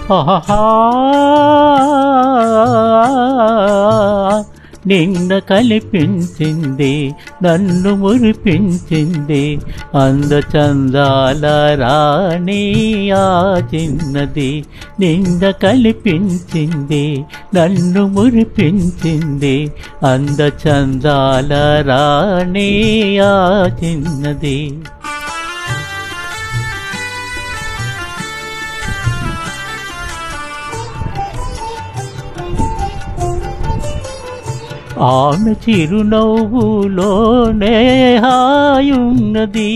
ఆహా నిన్న కల్పించింది నన్ను మురిపించింది అందచందాల రాణి ఆ చిన్నది నిన్న కల్పించింది నన్ను మురిపించింది అందచందాల రాణి ఆ చిన్నది ఆమె చిరునవ్వులోనే హాయున్నది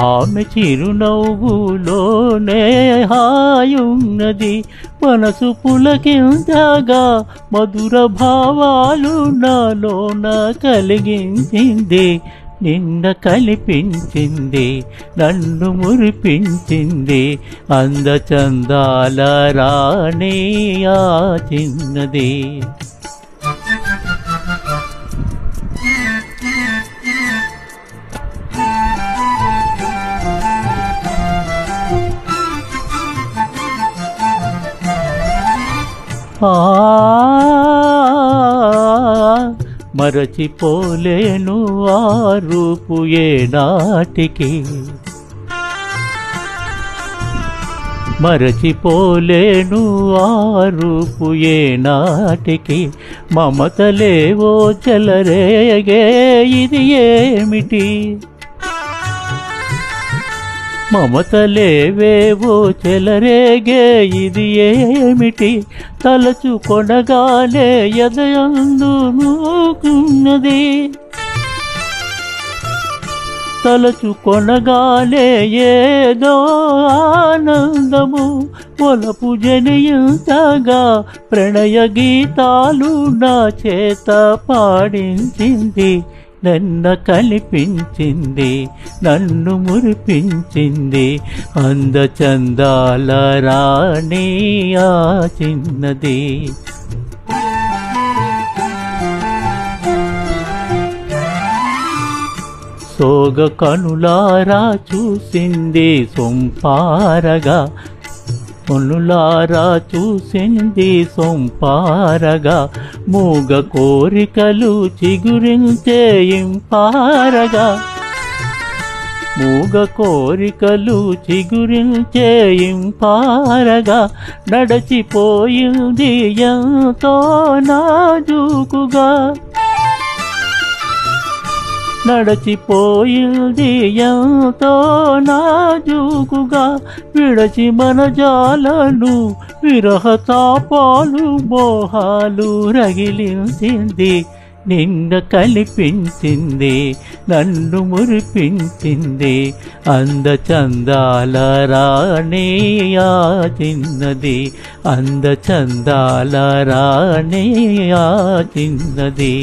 ఆమె చిరునవ్వులోనే హాయున్నది మనసు పులకించగా మధుర భావాలు నాలోన కలిగించింది నిన్న కల్పించింది నన్ను మురిపించింది అందచందాల రాణి ఆ చిన్నది మరచిపోలేను ఆ రూపు ఏనాటికి మరచిపోలేను ఆ రూపు ఏనాటికి మమతలేవో చెలరేగే ఇది ఏమిటి మమతలేవేవో చెలరేగే ఇది ఏమిటి తలచుకొనగానే ఎదయందు నూకున్నది తలచుకొనగానే ఏదో ఆనందము పొలపు జనియుతగా ప్రణయ గీతాలు నా చేత పాడించింది నన్న కల్పించింది నన్ను మురిపించింది అందచందాల రాణి ఆ చిన్నది సోగ కనులారా చూసింది సొంపారగా కనులారా చూసింది సొంపారగా మూగ కోరికలు చిగురించే ఇంపారగా మూగ కోరికలు చిగురించే ఇంపారగా నడచిపోయింది ఎంతో నాజూకుగా నడచిపోయింది ఎంతో నాజూకుగా విడచి మన జాలను విరహతాపాలు మోహాలు రగిలించింది నిన్న కల్పించింది నన్ను మురిపించింది అందచందాల రాణి ఆ చిన్నది అందచందాల రాణి ఆ చిన్నది